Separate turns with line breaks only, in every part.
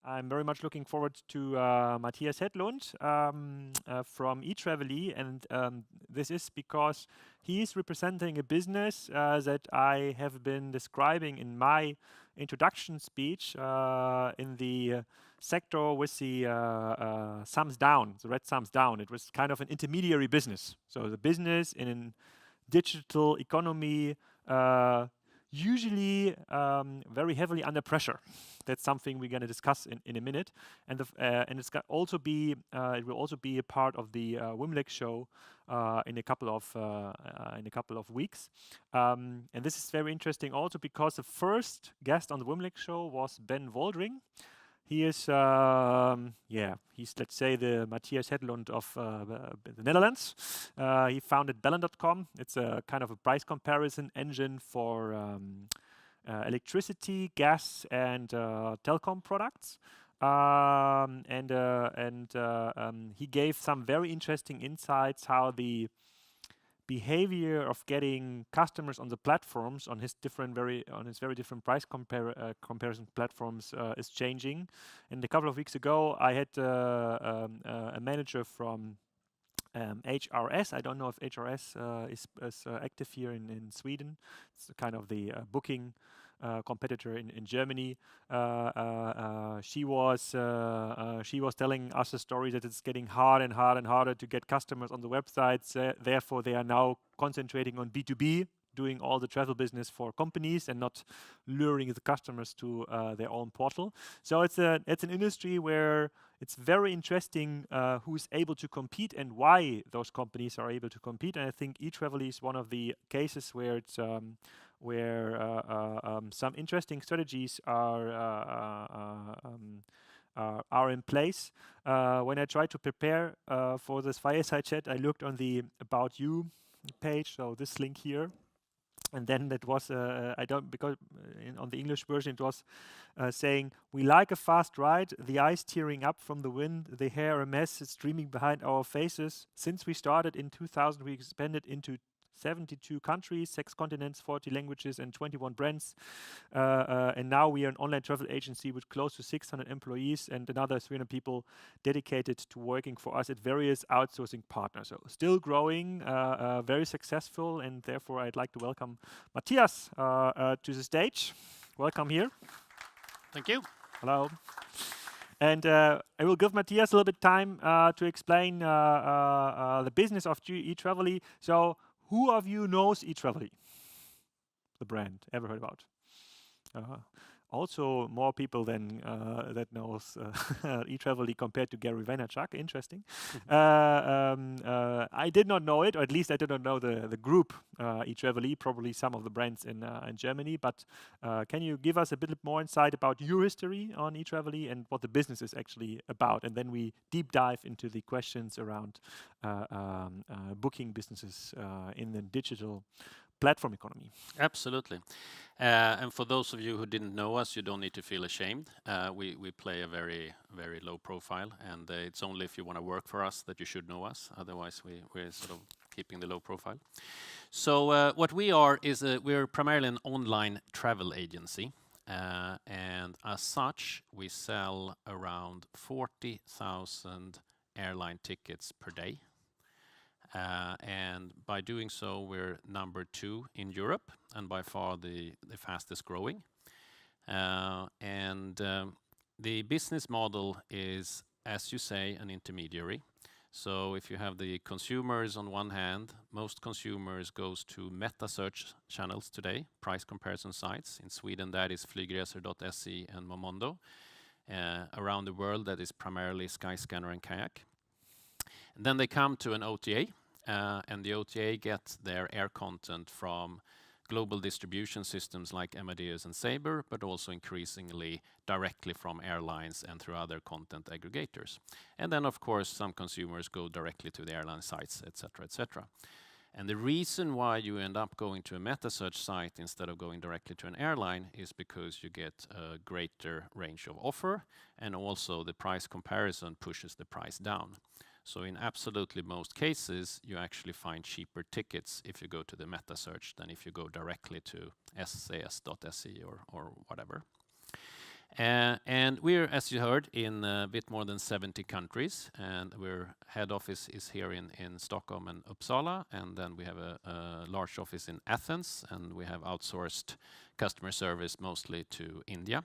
I'm very much looking forward to Mathias Hedlund from Etraveli, and this is because he is representing a business that I have been describing in my introduction speech in the sector with the thumbs down, the red thumbs down. It was kind of an intermediary business. So the business in a digital economy usually very heavily under pressure. That's something we're going to discuss in a minute, and it's got also be it will also be a part of the WimLex Show in a couple of weeks, and this is very interesting also because the first guest on the WimLex Show was Ben Woldring. He is, he's, let's say, the Mathias Hedlund of the Netherlands. He founded Bellen.com. It's a kind of a price comparison engine for electricity, gas, and telecom products. He gave some very interesting insights how the behavior of getting customers on the platforms on his very different price comparison platforms is changing. And a couple of weeks ago, I had a manager from HRS. I don't know if HRS is active here in Sweden. It's kind of the booking competitor in Germany. She was telling us a story that it's getting harder and harder and harder to get customers on the websites. Therefore, they are now concentrating on B2B, doing all the travel business for companies and not luring the customers to their own portal. So it's an industry where it's very interesting who's able to compete and why those companies are able to compete. And I think Etraveli is one of the cases where it's some interesting strategies are in place. When I tried to prepare for this fireside chat, I looked on the About You page, so this link here. And then that was, on the English version it was saying, "We like a fast ride, the eyes tearing up from the wind, the hair a mess, it's streaming behind our faces. Since we started in 2000, we expanded into 72 countries, 6 continents, 40 languages, and 21 brands. And now we are an online travel agency with close to 600 employees and another 300 people dedicated to working for us at various outsourcing partners." So still growing, very successful, and therefore I'd like to welcome Mathias to the stage. Welcome here.
Thank you.
Hello. And I will give Mathias a little bit time to explain the business of Etraveli. So who of you knows Etraveli, the brand? Ever heard about? Also, more people than that knows Etraveli compared to Gary Vaynerchuk. Interesting. I did not know it, or at least I did not know the group Etraveli. Probably some of the brands in Germany. But can you give us a bit more insight about your history on Etraveli and what the business is actually about? And then we deep dive into the questions around booking businesses in the digital platform economy.
Absolutely. And for those of you who didn't know us, you don't need to feel ashamed. We play a very, very low profile, and it's only if you want to work for us that you should know us. Otherwise, we're sort of keeping the low profile. So what we are is we're primarily an online travel agency. And as such, we sell around 40,000 airline tickets per day. And by doing so, we're number 2 in Europe and by far the fastest growing. The business model is, as you say, an intermediary. So if you have the consumers on one hand, most consumers goes to meta search channels today, price comparison sites. In Sweden, that is flygresor.se and Momondo. Around the world, that is primarily Skyscanner and Kayak. And then they come to an OTA, and the OTA gets their air content from global distribution systems like Amadeus and Sabre, but also increasingly directly from airlines and through other content aggregators. And then, of course, some consumers go directly to the airline sites, etc., etc. And the reason why you end up going to a meta search site instead of going directly to an airline is because you get a greater range of offer, and also the price comparison pushes the price down. So in absolutely most cases, you actually find cheaper tickets if you go to the meta search than if you go directly to SAS.se or whatever. And we're, as you heard, in a bit more than 70 countries, and our head office is here in Stockholm and Uppsala, and then we have a large office in Athens, and we have outsourced customer service mostly to India.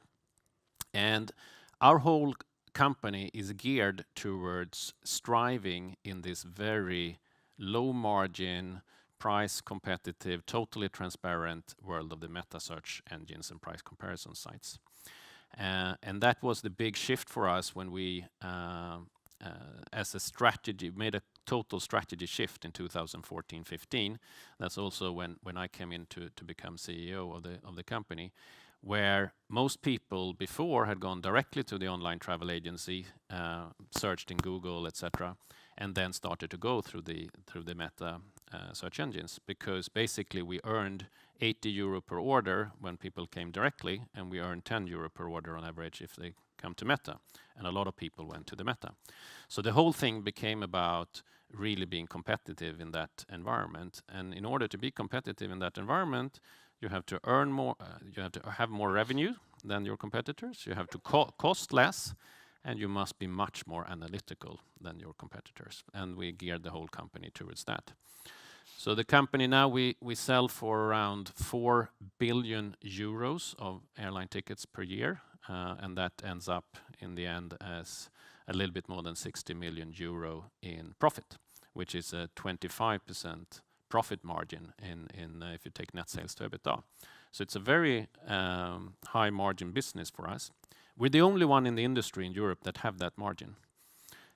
And our whole company is geared towards striving in this very low margin, price competitive, totally transparent world of the meta search engines and price comparison sites. And that was the big shift for us when we, as a strategy, made a total strategy shift in 2014-15. That's also when I came in to become CEO of the company, where most people before had gone directly to the online travel agency, searched in Google, etc., and then started to go through the meta search engines, because basically we earned 80 euro per order when people came directly, and we earned 10 euro per order on average if they come to Meta, and a lot of people went to the Meta. So the whole thing became about really being competitive in that environment, and in order to be competitive in that environment, you have to earn more, you have to have more revenue than your competitors, you have to cost less, and you must be much more analytical than your competitors. And we geared the whole company towards that. So the company now, we sell for around 4 billion euros of airline tickets per year, and that ends up in the end as a little bit more than 60 million euro in profit, which is a 25% profit margin in if you take net sales to EBITDA. So it's a very high margin business for us. We're the only one in the industry in Europe that have that margin.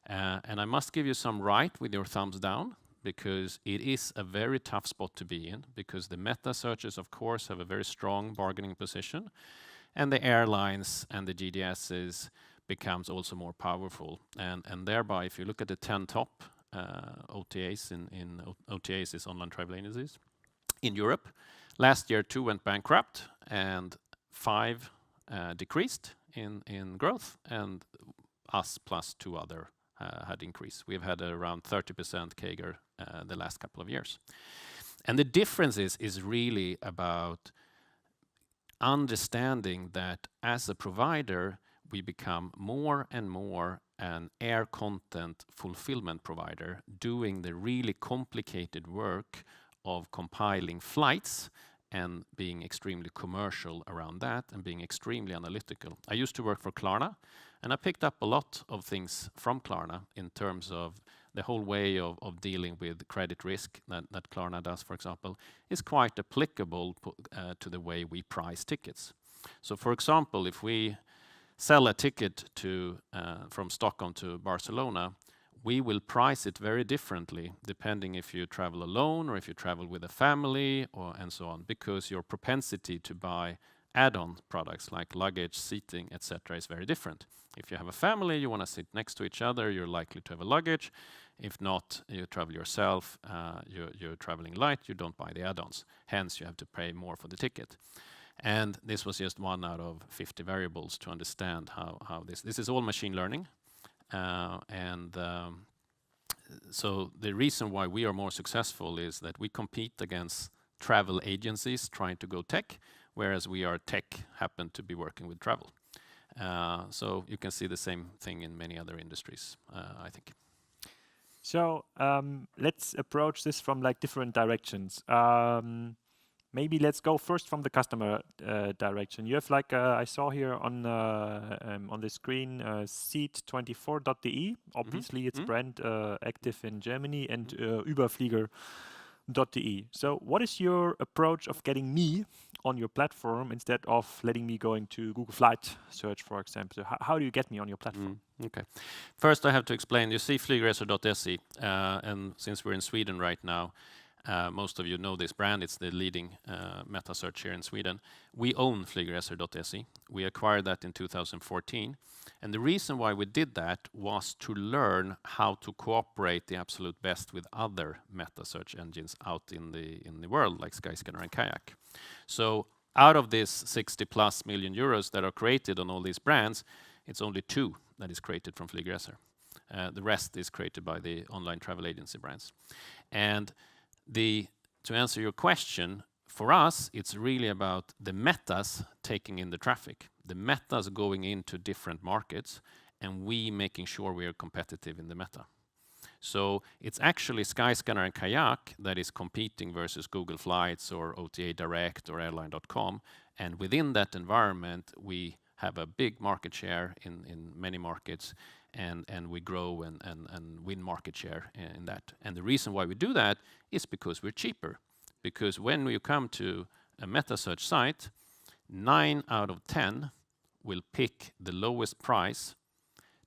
And I must give you some right with your thumbs down, because it is a very tough spot to be in, because the meta searches, of course, have a very strong bargaining position, and the airlines and the GDSs becomes also more powerful. And thereby, if you look at the 10 top OTAs OTAs is online travel agencies in Europe, last year 2 went bankrupt and 5 decreased in growth, and us plus 2 other had increased. We've had around 30% CAGR the last couple of years. And the difference is really about understanding that as a provider, we become more and more an air content fulfillment provider, doing the really complicated work of compiling flights and being extremely commercial around that and being extremely analytical. I used to work for Klarna, and I picked up a lot of things from Klarna in terms of the whole way of dealing with credit risk that Klarna does, for example, is quite applicable to the way we price tickets. So for example, if we sell a ticket from Stockholm to Barcelona, we will price it very differently depending if you travel alone or if you travel with a family and so on, because your propensity to buy add-on products like luggage, seating, etc. is very different. If you have a family, you want to sit next to each other, you're likely to have a luggage. If not, you travel yourself, you're traveling light, you don't buy the add-ons. Hence, you have to pay more for the ticket. And this was just one out of 50 variables to understand how this is all machine learning. So the reason why we are more successful is that we compete against travel agencies trying to go tech, whereas we are tech, happen to be working with travel. So you can see the same thing in many other industries, I think.
So let's approach this from like different directions. Maybe let's go first from the customer direction. You have like I saw here on the screen seat24.de. Obviously, it's brand active in Germany, and überflieger.de. So what is your approach of getting me on your platform instead of letting me going to Google Flight Search, for example? So how do you get me on your platform?
Okay. First, I have to explain. You see flygresor.se, and since we're in Sweden right now, most of you know this brand. It's the leading meta search here in Sweden. We own flygresor.se. We acquired that in 2014. And the reason why we did that was to learn how to cooperate the absolute best with other meta search engines out in the world, like Skyscanner and Kayak. So out of this 60+ million euros that are created on all these brands, it's only 2 that is created from Flygresor. The rest is created by the online travel agency brands. And to answer your question, for us, it's really about the metas taking in the traffic. The metas going into different markets, and we making sure we are competitive in the meta. So it's actually Skyscanner and Kayak that is competing versus Google Flights or OTA Direct or airline.com. And within that environment, we have a big market share in many markets, and we grow and win market share in that. And the reason why we do that is because we're cheaper. Because when you come to a meta search site, 9 out of 10 will pick the lowest price,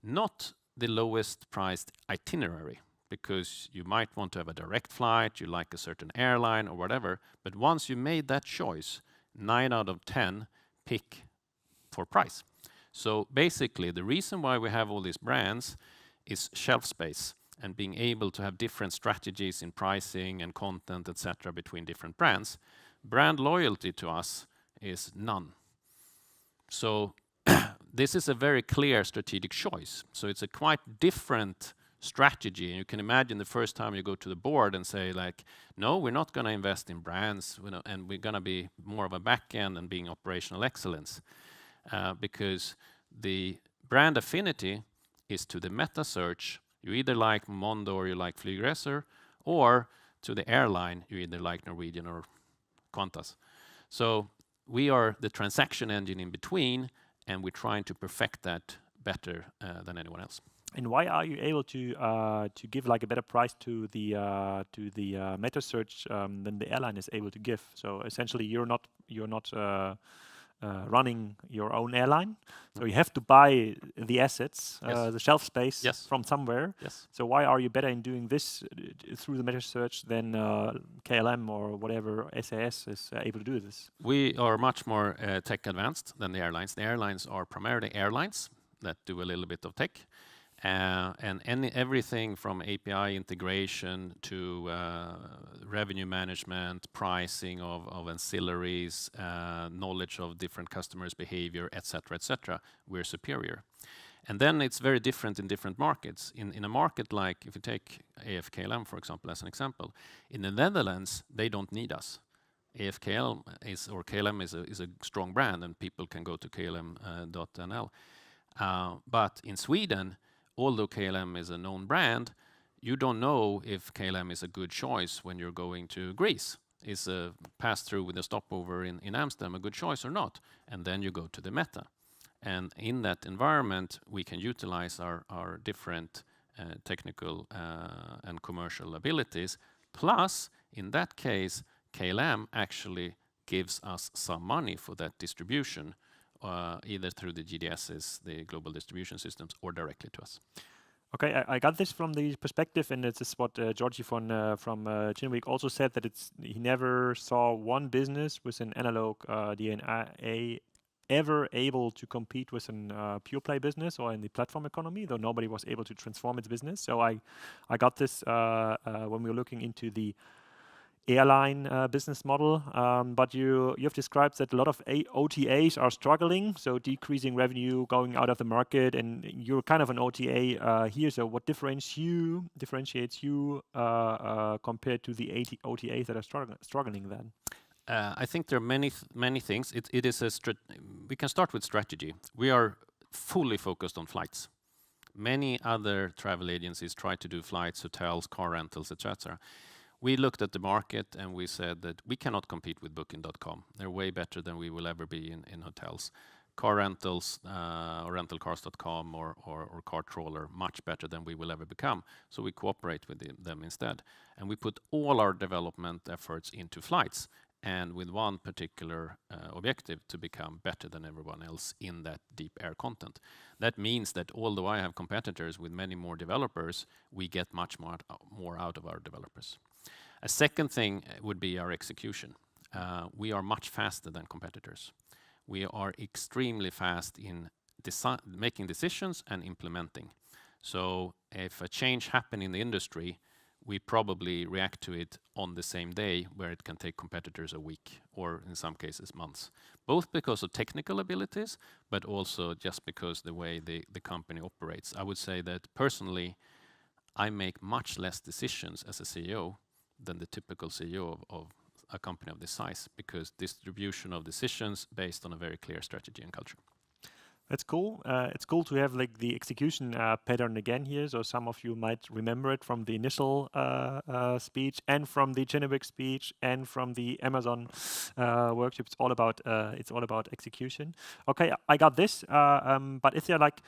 not the lowest priced itinerary, because you might want to have a direct flight, you like a certain airline or whatever, but once you made that choice, 9 out of 10 pick for price. So basically, the reason why we have all these brands is shelf space and being able to have different strategies in pricing and content, etc., between different brands. Brand loyalty to us is none. So this is a very clear strategic choice. So it's a quite different strategy. And you can imagine the first time you go to the board and say like, no, we're not going to invest in brands, and we're going to be more of a back end and being operational excellence. Because the brand affinity is to the meta search. You either like Mondo or you like Flygresor, or to the airline, you either like Norwegian or Qantas. So we are the transaction engine in between, and we're trying to perfect that better than anyone else.
And why are you able to give like a better price to the meta search than the airline is able to give? So essentially, you're not running your own airline, so you have to buy the assets, the shelf space from somewhere.
Yes.
So why are you better in doing this through the meta search than KLM or whatever SAS is able to do this?
We are much more tech advanced than the airlines. The airlines are primarily airlines that do a little bit of tech. And everything from API integration to revenue management, pricing of ancillaries, knowledge of different customers' behavior, etc., we're superior. And then it's very different in different markets. In a market like, if you take AFKLM, for example, as an example, in the Netherlands, they don't need us. AFKL or KLM is a strong brand, and people can go to klm.nl. But in Sweden, although KLM is a known brand, you don't know if KLM is a good choice when you're going to Greece. Is a pass-through with a stopover in Amsterdam a good choice or not? And then you go to the meta. And in that environment, we can utilize our different technical and commercial abilities. Plus, in that case, KLM actually gives us some money for that distribution, either through the GDSs, the global distribution systems, or directly to us.
Okay, I got this from the perspective, and this is what Georgie from Chinweek also said, that he never saw one business with an analog DNA ever able to compete with a pure play business or in the platform economy, though nobody was able to transform its business. So I got this when we were looking into the airline business model, but you have described that a lot of OTAs are struggling, so decreasing revenue, going out of the market, and you're kind of an OTA here. So what differentiates you compared to the OTAs that are struggling then?
I think there are many things. It is we can start with strategy. We are fully focused on flights. Many other travel agencies try to do flights, hotels, car rentals, etc. We looked at the market and we said that we cannot compete with Booking.com. They're way better than we will ever be in hotels. Car rentals, or rentalcars.com or car trawler, much better than we will ever become. So we cooperate with them instead. And we put all our development efforts into flights, and with one particular objective, to become better than everyone else in that deep air content. That means that although I have competitors with many more developers, we get much more out of our developers. A second thing would be our execution. We are much faster than competitors. We are extremely fast in making decisions and implementing. So if a change happens in the industry, we probably react to it on the same day, where it can take competitors a week or in some cases months, both because of technical abilities, but also just because the way the company operates. I would say that personally, I make much less decisions as a CEO than the typical CEO of a company of this size, because distribution of decisions based on a very clear strategy and culture.
That's cool. It's cool to have like the execution pattern again here. So some of you might remember it from the initial speech and from the Generic speech and from the Amazon workshop. It's all about execution. Okay, I got this. But is there like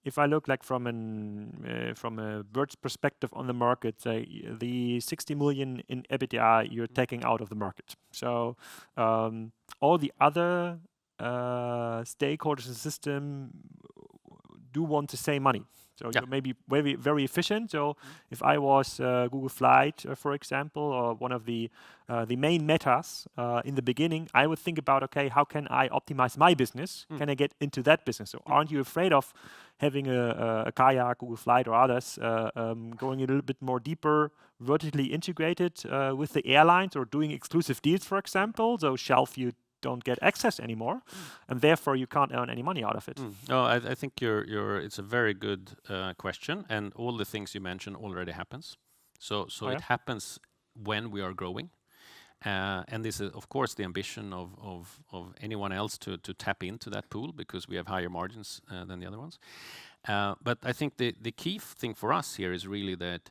if I look like from a bird's perspective on the market, the 60 million in EBITDA you're taking out of the market. So all the other stakeholders in the system do want to save money. So
Yeah.
you may be very, very efficient. So if I was Google Flight, for example, or one of the main metas in the beginning, I would think about, okay, how can I optimize my business? Can I get into that business? So aren't you afraid of having a Kayak, Google Flight, or others going a little bit more deeper, vertically integrated with the airlines or doing exclusive deals, for example? So shelf you don't get access anymore, and therefore you can't earn any money out of it.
No, I think it's a very good question, and all the things you mentioned already happens. So it happens when we are growing, and this is of course the ambition of anyone else to tap into that pool because we have higher margins than the other ones. But I think the key thing for us here is really that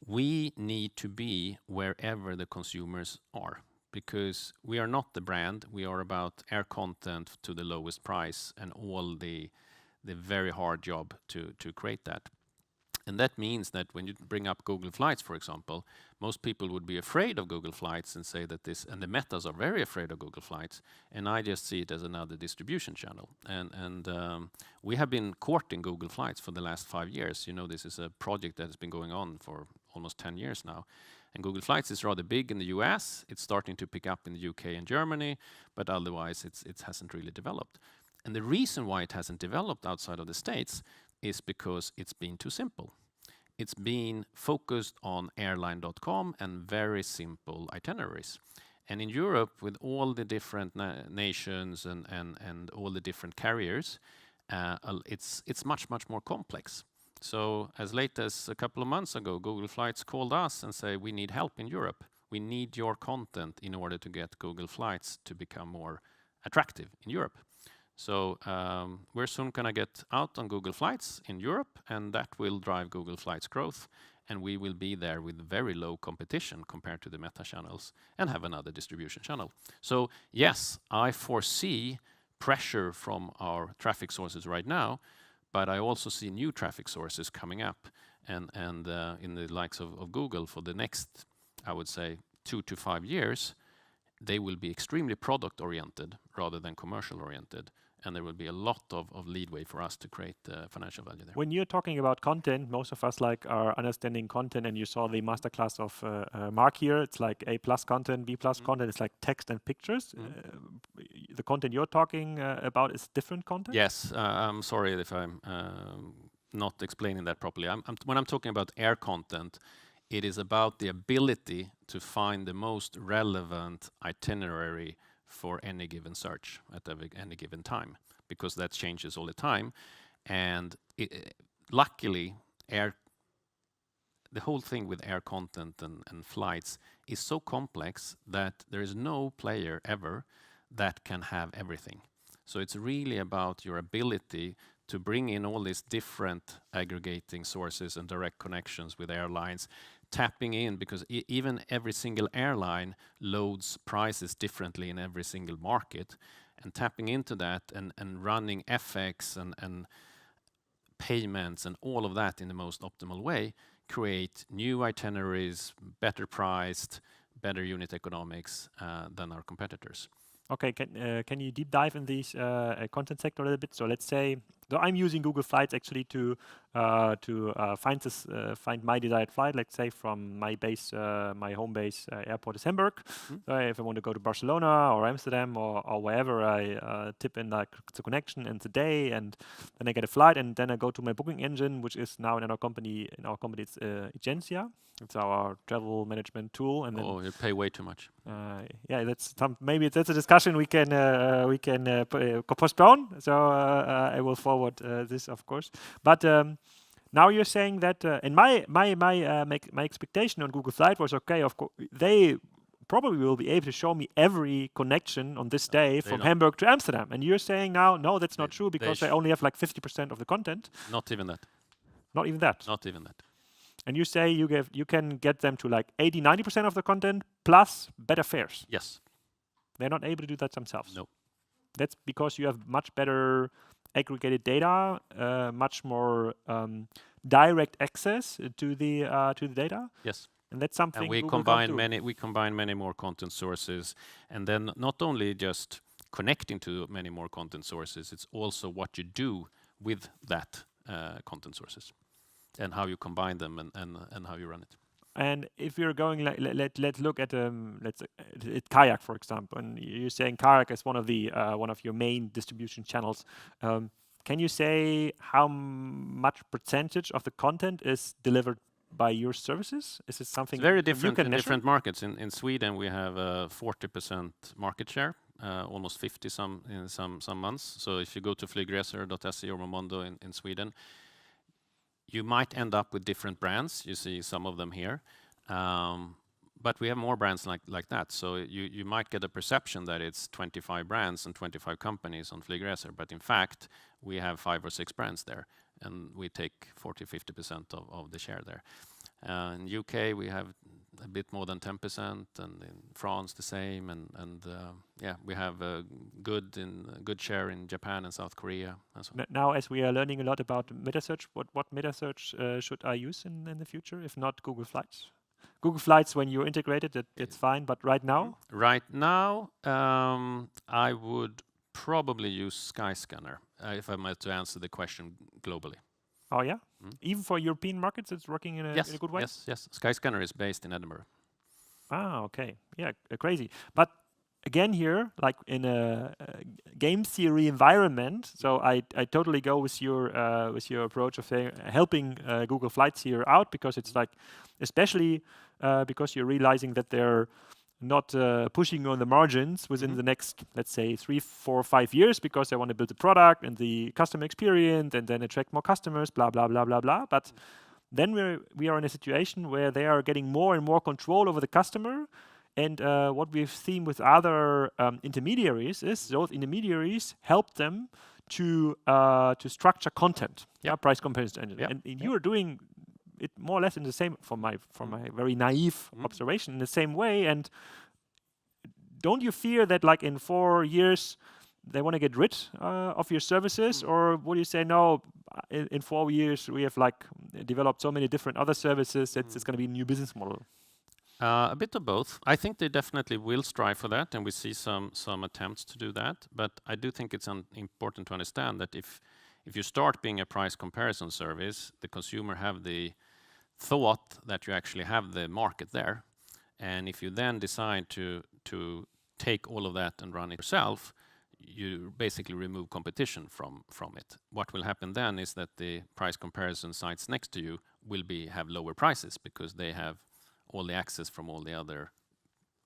we need to be wherever the consumers are. Because we are not the brand, we are about air content to the lowest price and all the very hard job to create that. And that means that when you bring up Google Flights, for example, most people would be afraid of Google Flights and say that and the metas are very afraid of Google Flights, and I just see it as another distribution channel. And we have been courting Google Flights for the last 5 years. You know, this is a project that has been going on for almost 10 years now. And Google Flights is rather big in the US. It's starting to pick up in the UK and Germany, but otherwise it hasn't really developed. And the reason why it hasn't developed outside of the States is because it's been too simple. It's been focused on airline.com and very simple itineraries. And in Europe, with all the different nations and all the different carriers, it's much, much more complex. So as late as a couple of months ago, Google Flights called us and say, we need help in Europe. We need your content in order to get Google Flights to become more attractive in Europe. So we're soon going to get out on Google Flights in Europe, and that will drive Google Flights growth. And we will be there with very low competition compared to the meta channels and have another distribution channel. So yes, I foresee pressure from our traffic sources right now, but I also see new traffic sources coming up and in the likes of Google for the next, I would say, 2 to 5 years, they will be extremely product oriented rather than commercial oriented. And there will be a lot of leadway for us to create financial value there.
When you're talking about content, most of us like are understanding content, and you saw the masterclass of Mark here. It's like A+ content, B+ content. It's like text and pictures. The content you're talking about is different content?
Yes, I'm sorry if I'm not explaining that properly. When I'm talking about air content, it is about the ability to find the most relevant itinerary for any given search at any given time, because that changes all the time. And luckily, the whole thing with air content and flights is so complex that there is no player ever that can have everything. So it's really about your ability to bring in all these different aggregating sources and direct connections with airlines, tapping in, because even every single airline loads prices differently in every single market, and tapping into that and running FX and payments and all of that in the most optimal way, create new itineraries, better priced, better unit economics than our competitors.
Okay, can you deep dive in this content sector a little bit? So let's say, so I'm using Google Flights actually to find my desired flight. Let's say from my base, my home base airport is Hamburg. So if I want to go to Barcelona or Amsterdam or wherever, I tip in like the connection and the day, and then I get a flight, and then I go to my booking engine, which is now in our company. In our company, it's Agencia. It's our travel management tool. And then,
you pay way too much.
Yeah, maybe that's a discussion we can postpone. So I will forward this, of course. But now you're saying that, and my expectation on Google Flight was, okay, of course they probably will be able to show me every connection on this day from
don't.
Hamburg to Amsterdam. And you're saying now, no, that's not true
They
because they only have like 50% of the content.
Not even that.
Not even that.
Not even that.
And you say you can get them to like 80, 90% of the content plus better fares.
Yes.
They're not able to do that themselves.
No.
That's because you have much better aggregated data, much more direct access to the data.
Yes.
And that's something
And we
Google can't
combine
do.
many more content sources, and then not only just connecting to many more content sources, it's also what you do with that content sources, and how you combine them and how you run it.
And if you're going, let's look at Kayak, for example, and you're saying Kayak is one of your main distribution channels. Can you say how much percentage of the content is delivered by your services? Is it something
It's very different
you can
in
measure?
different markets? In Sweden, we have a 40% market share, almost 50 in some months. So if you go to flygresor.se or Momondo in Sweden, you might end up with different brands. You see some of them here. But we have more brands like that. So you might get a perception that it's 25 brands and 25 companies on Flygresor, but in fact, we have 5 or 6 brands there, and we take 40-50% of the share there. In UK, we have a bit more than 10%, and in France the same, and we have a good share in Japan and South Korea as well.
Now, as we are learning a lot about meta search, what meta search should I use in the future, if not Google Flights? Google Flights, when you're integrated, it's fine, but right now?
Right now, I would probably use Skyscanner, if I'm to answer the question globally.
Oh, yeah? Even for European markets, it's working in a good way?
Yes. Skyscanner is based in Edinburgh.
Ah, okay. Yeah, crazy. But again here, like in a game theory environment, so I totally go with your approach of helping Google Flights here out, because it's like, especially because you're realizing that they're not pushing on the margins within the next, let's say, 3, 4, 5 years, because they want to build the product and the customer experience and then attract more customers, blah, blah, blah, blah, blah. But then we are in a situation where they are getting more and more control over the customer. And what we've seen with other intermediaries is those intermediaries help them to structure content, price comparison engine. And you are doing it more or less in the same, from my very naive observation, in the same way. And don't you fear that, like, in 4 years they want to get rid of your services, or would you say no? In 4 years we have like developed so many different other services that it's going to be a new business model?
A bit of both. I think they definitely will strive for that, and we see some attempts to do that. But I do think it's important to understand that if you start being a price comparison service, the consumer have the thought that you actually have the market there, and if you then decide to take all of that and run it yourself, you basically remove competition from it. What will happen then is that the price comparison sites next to you will have lower prices, because they have all the access from all the other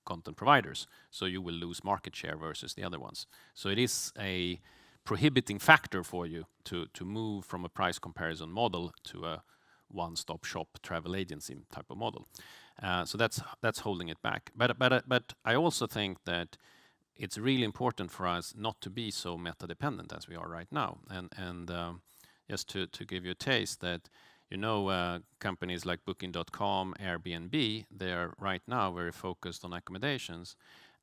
content providers. So you will lose market share versus the other ones. So it is a prohibiting factor for you to move from a price comparison model to a one-stop shop travel agency type of model. So that's holding it back. But I also think that it's really important for us not to be so meta dependent as we are right now. And just to give you a taste, that companies like Booking.com, Airbnb, they are right now very focused on accommodations,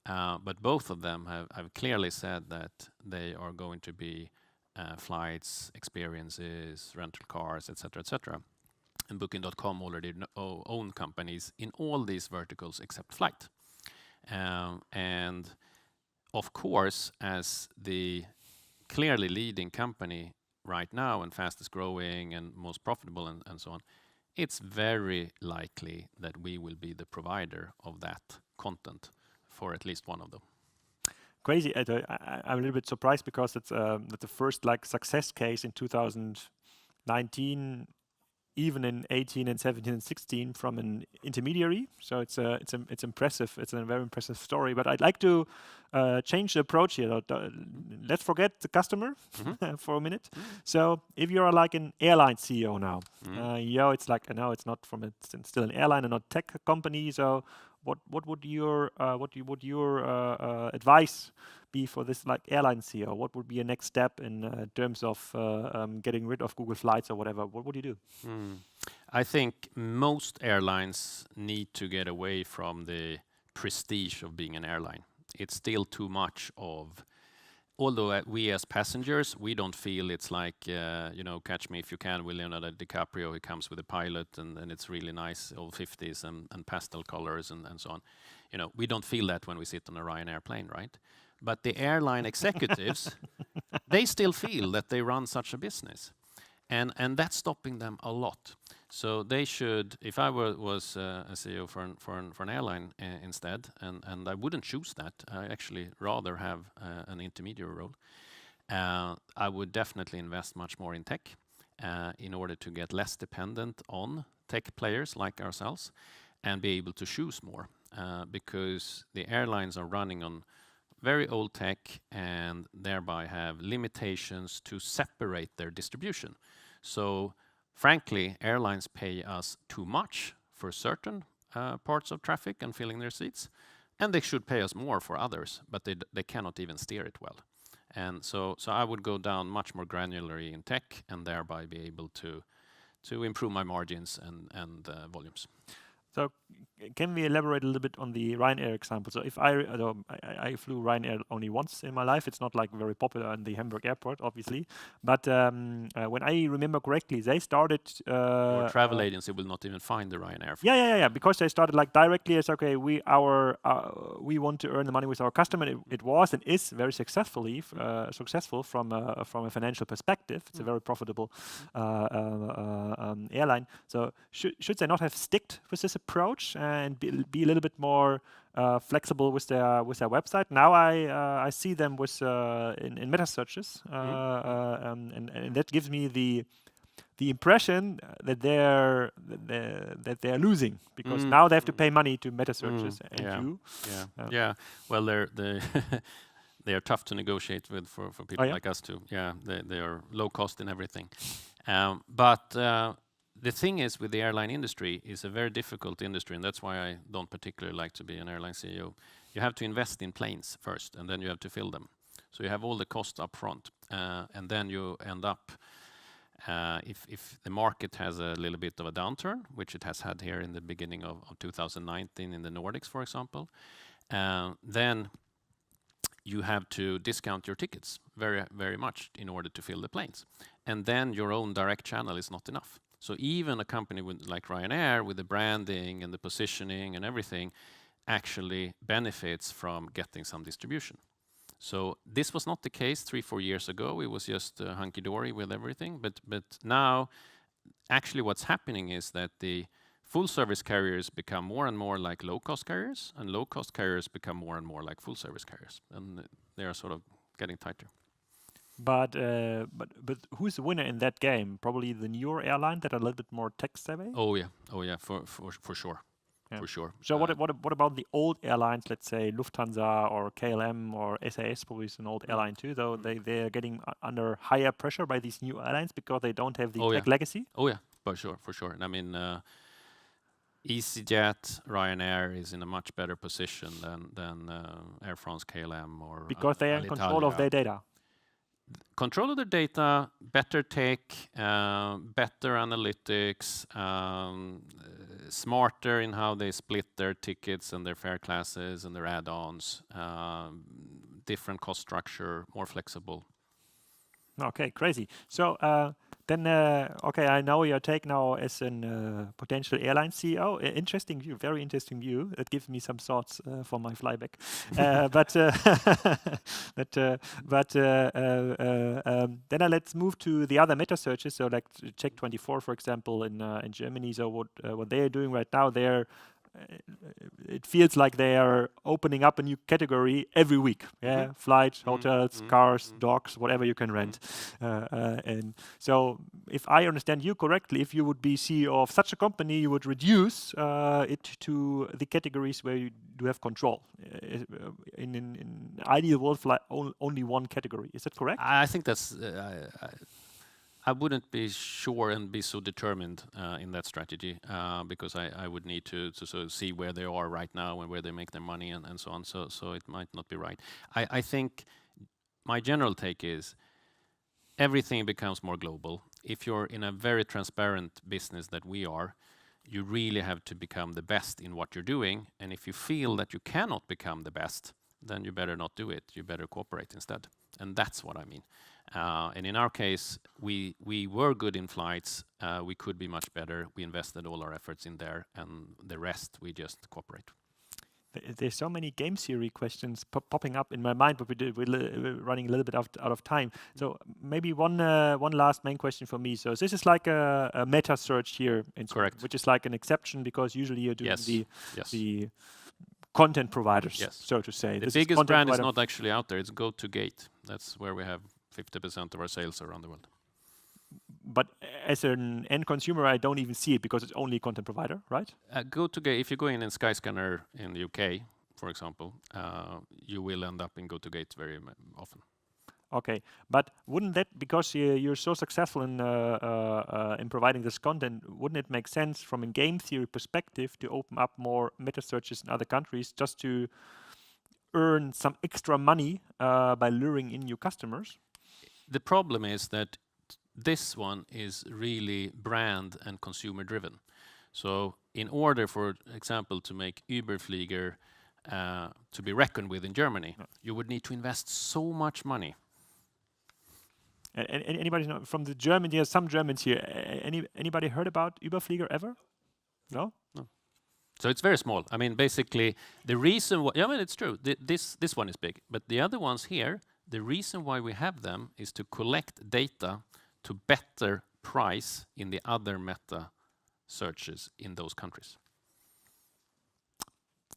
but both of them have clearly said that they are going to be flights, experiences, rental cars, etc., etc. And Booking.com already own companies in all these verticals except flight. And of course, as the clearly leading company right now and fastest growing and most profitable and so on, it's very likely that we will be the provider of that content for at least one of them.
Crazy. I'm a little bit surprised, because it's the first like success case in 2019, even in 18 and 17 and 16, from an intermediary. So it's impressive. It's a very impressive story. But I'd like to change the approach here. Let's forget the customer for a minute. So if you're like an airline CEO now, it's like, no, it's not it's still an airline and not tech company. So what would your advice be for this like airline CEO? What would be a next step in terms of getting rid of Google Flights or whatever? What would you do?
I think most airlines need to get away from the prestige of being an airline. It's still too much of, although we as passengers, we don't feel it's like, Catch Me If You Can with Leonardo DiCaprio. He comes with a pilot and it's really nice, old 50s and pastel colors and so on. We don't feel that when we sit on a Ryanair plane, right? But the airline executives, they still feel that they run such a business. And that's stopping them a lot. So they should, if I was a CEO for an airline instead, and I wouldn't choose that, I actually rather have an intermediary role, I would definitely invest much more in tech in order to get less dependent on tech players like ourselves and be able to choose more because the airlines are running on very old tech and thereby have limitations to separate their distribution. So frankly, airlines pay us too much for certain parts of traffic and filling their seats, and they should pay us more for others, but they cannot even steer it well. And so I would go down much more granularly in tech and thereby be able to improve my margins and volumes.
So can we elaborate a little bit on the Ryanair example? So if I flew Ryanair only once in my life, it's not like very popular in the Hamburg airport, obviously. But when I remember correctly, they started.
Your travel agency will not even find the Ryanair.
Yeah. Because they started like directly as okay, we want to earn the money with our customer. It was and is very successful from a financial perspective. It's a very profitable airline. So should they not have sticked with this approach and be a little bit more flexible with their website? Now I see them with in meta searches, and that gives me the impression that they're losing because now they have to pay money to meta searches
Well, they are tough to negotiate with for people like us too. Yeah, they are low cost in everything, but. The thing is with the airline industry is a very difficult industry, and that's why I don't particularly like to be an airline CEO. You have to invest in planes first, and then you have to fill them. So you have all the costs up front, and then you end up, if the market has a little bit of a downturn, which it has had here in the beginning of 2019 in the Nordics, for example, then you have to discount your tickets very, very much in order to fill the planes. And then your own direct channel is not enough. So even a company like Ryanair, with the branding and the positioning and everything, actually benefits from getting some distribution. So this was not the case 3-4 years ago. It was just hunky-dory with everything. But now, actually what's happening is that the full-service carriers become more and more like low-cost carriers, and low-cost carriers become more and more like full-service carriers. And they are sort of getting tighter.
But who's the winner in that game? Probably the newer airlines that are a little bit more tech savvy.
Oh yeah, for sure. Yeah. For sure.
So what about the old airlines? Let's say Lufthansa or KLM or SAS, probably is an old airline too. Though they are getting under higher pressure by these new airlines because they don't have the tech legacy.
Oh yeah, for sure. And I mean, EasyJet, Ryanair is in a much better position than Air France, KLM or
because they are in control of their data.
Control of the data, better tech, better analytics, smarter in how they split their tickets and their fare classes and their add-ons, different cost structure, more flexible.
Okay, crazy. So then, I know your take now as a potential airline CEO. Interesting view, very interesting view. That gives me some thoughts for my flyback. Then let's move to the other meta searches. So like Check24, for example, in Germany. So what they are doing right now, it feels like they are opening up a new category every week. Yeah, flights, hotels, cars, dogs, whatever you can rent. And so, if I understand you correctly, if you would be CEO of such a company, you would reduce it to the categories where you do have control. In ideal world, only one category. Is that correct?
I think that's. I wouldn't be sure and be so determined in that strategy because I would need to sort of see where they are right now and where they make their money and so on. So it might not be right. I think my general take is everything becomes more global. If you're in a very transparent business that we are, you really have to become the best in what you're doing. And if you feel that you cannot become the best, then you better not do it. You better cooperate instead. And that's what I mean. And in our case, we were good in flights. We could be much better. We invested all our efforts in there, and the rest we just cooperate.
There's so many game theory questions popping up in my mind, but we're running a little bit out of time. So maybe one last main question for me. So this is like a meta search here,
Correct.
which is like an exception because usually you're doing
Yes.
the content providers,
Yes.
so to say.
The biggest brand is not actually out there. It's GoToGate. That's where we have 50% of our sales around the world.
But as an end consumer, I don't even see it because it's only a content provider, right?
GoToGate, if you go in Skyscanner in the UK, for example, you will end up in GoToGate very often.
Okay, but wouldn't that, because you're so successful in providing this content, wouldn't it make sense from a game theory perspective to open up more meta searches in other countries just to earn some extra money by luring in new customers?
The problem is that this one is really brand and consumer driven. So in order, for example, to make Überflieger to be reckoned with in Germany, you would need to invest so much money.
Anybody know from the German? There's some Germans here. Anybody heard about Überflieger ever? No.
No. So it's very small. I mean, basically, the reason why, I mean, it's true. This one is big, but the other ones here, the reason why we have them is to collect data to better price in the other meta searches in those countries.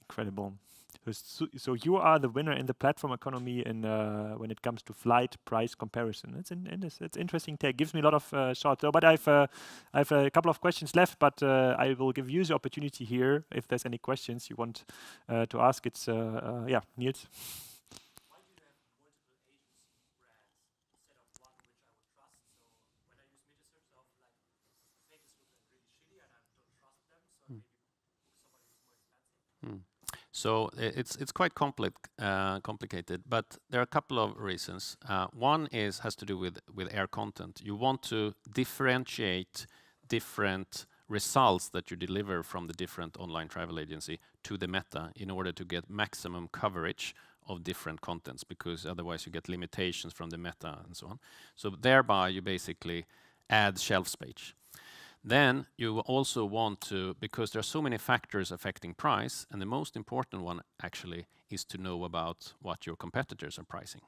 Incredible. So you are the winner in the platform economy and when it comes to flight price comparison. It's interesting take. Gives me a lot of thought. So, but I've a couple of questions left, but I will give you the opportunity here if there's any questions you want to ask. It's yeah, Niels.
So it's quite complicated, but there are a couple of reasons. One has to do with air content. You want to differentiate different results that you deliver from the different online travel agency to the meta in order to get maximum coverage of different contents, because otherwise you get limitations from the meta and so on. So thereby you basically add shelf space. Then you also want to, because there are so many factors affecting price, and the most important one actually is to know about what your competitors are pricing.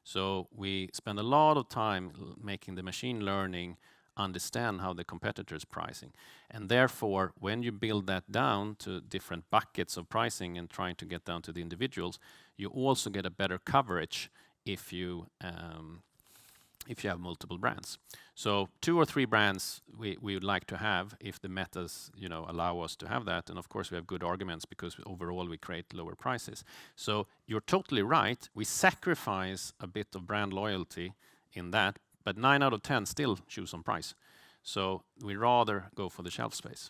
So we spend a lot of time making the machine learning understand how the competitor is pricing. And therefore, when you build that down to different buckets of pricing and trying to get down to the individuals, you also get a better coverage if you have multiple brands. So 2 or 3 brands we would like to have if the metas allow us to have that. And of course we have good arguments because overall we create lower prices. So you're totally right. We sacrifice a bit of brand loyalty in that, but 9 out of 10 still choose on price. So we rather go for the shelf space.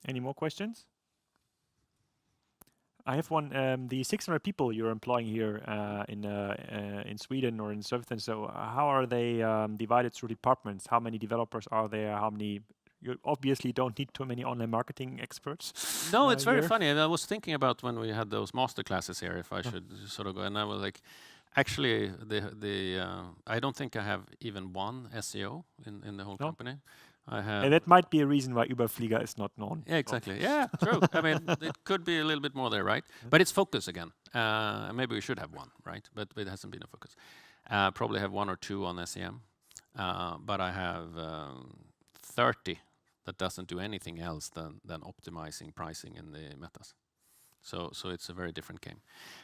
Any more questions? I have one. The 600 people you're employing here in Sweden or in Switzerland. So how are they divided through departments? How many developers are there? How many? You obviously don't need too many online marketing experts.
No, it's very funny. I was thinking about when we had those master classes here, if I should sort of go, and I was like, actually, I don't think I have even one SEO in the whole company.
And that might be a reason why Überflieger is not known.
Yeah, exactly. Yeah, true. I mean, it could be a little bit more there, right? But it's focus again. Maybe we should have one, right? But it hasn't been a focus. Probably have 1 or 2 on SEM. But I have 30 that doesn't do anything else than optimizing pricing in the metas. So it's a very different game.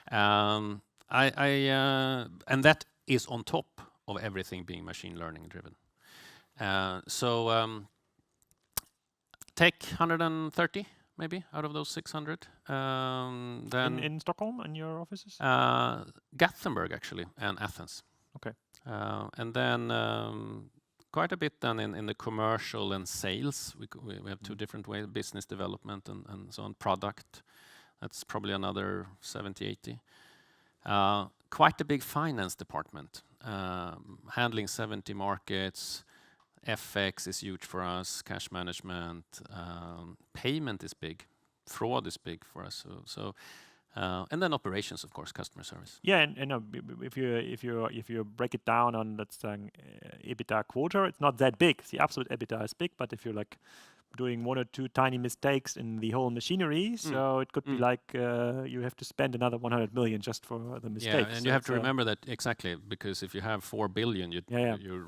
And that is on top of everything being machine learning driven. Take 130 maybe out of those 600. Then
in Stockholm, in your offices?
Gothenburg actually, and Athens.
Okay.
And then quite a bit then in the commercial and sales. We have two different ways: business development and so on. Product, that's probably another 70, 80. Quite a big finance department, handling 70 markets. FX is huge for us, cash management, payment is big, fraud is big for us. And then operations, of course, customer service.
Yeah, and if you break it down on, let's say, EBITDA quarter, it's not that big. The absolute EBITDA is big, but if you're like doing one or two tiny mistakes in the whole machinery, so it could be like you have to spend another 100 million just for the mistakes.
Yeah, and you have to remember that exactly, because if you have 4 billion, you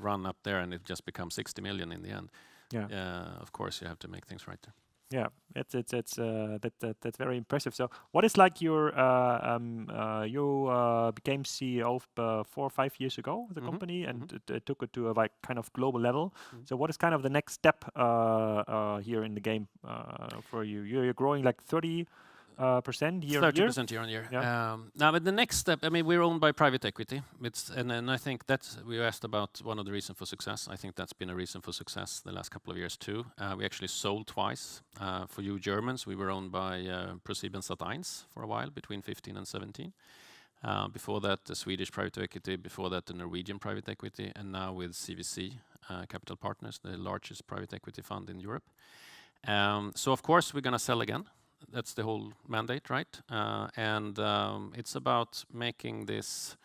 run up there and it just becomes 60 million in the end. Of course, you have to make things right there.
Yeah, that's very impressive. So, what is like your you became CEO 4 or 5 years ago of the company, and took it to a like kind of global level. So, what is kind of the next step here in the game for you? You're growing like 30% year on year.
30% year on year. Now, but the next step, I mean, we're owned by private equity. And I think that's, we asked about one of the reasons for success. I think that's been a reason for success the last couple of years too. We actually sold twice. For you Germans, we were owned by ProSieben Sat.1 for a while, between 15 and 17. Before that, the Swedish private equity. Before that, the Norwegian private equity. And now with CVC Capital Partners, the largest private equity fund in Europe. So, of course, we're going to sell again. That's the whole mandate, right? And it's about making this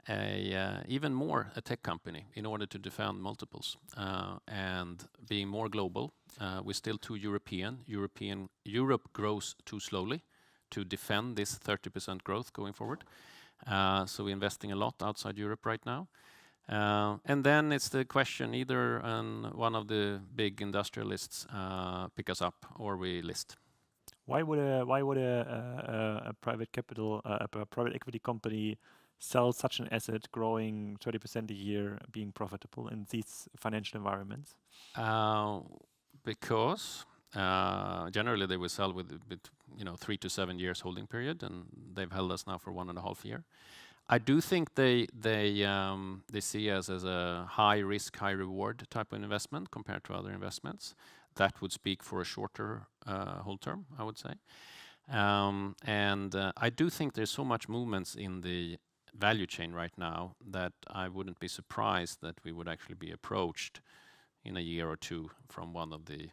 even more a tech company in order to defend multiples and being more global. We're still too European. Europe grows too slowly to defend this 30% growth going forward. So we're investing a lot outside Europe right now. And then it's the question, either one of the big industrialists pick us up or we list.
Why would a private capital, a private equity company sell such an asset growing 30% a year, being profitable in these financial environments?
Because generally they will sell with 3 to 7 years holding period, and they've held us now for 1.5 years. I do think they see us as a high risk, high reward type of investment compared to other investments. That would speak for a shorter hold term, I would say. And I do think there's so much movements in the value chain right now that I wouldn't be surprised that we would actually be approached in a year or two from one of the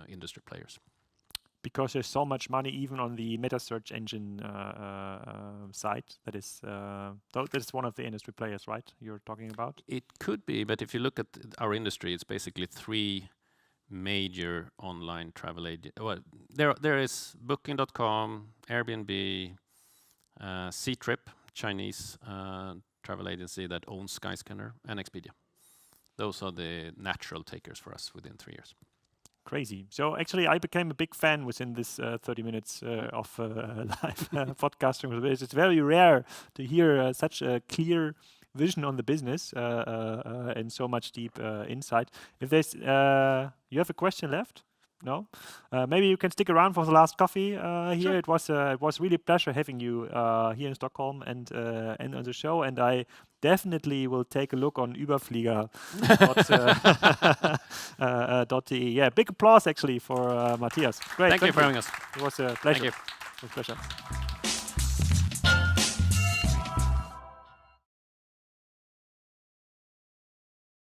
industry players.
Because there's so much money even on the meta search engine side. That is one of the industry players, right? You're talking about?
It could be, but if you look at our industry, it's basically 3 major online travel agent. Well, there is Booking.com, Airbnb, Ctrip, Chinese travel agency that owns Skyscanner, and Expedia. Those are the natural takers for us within 3 years.
Crazy. So actually, I became a big fan within this 30 minutes of live podcasting. It's very rare to hear such a clear vision on the business and so much deep insight. If there's, you have a question left? No? Maybe you can stick around for the last coffee here. Sure. It was really a pleasure having you here in Stockholm and on the show. And I definitely will take a look on Überflieger.de. Yeah, big applause actually for Mathias. Great.
Thank you for having us.
It was a pleasure. Thank you. It was a pleasure.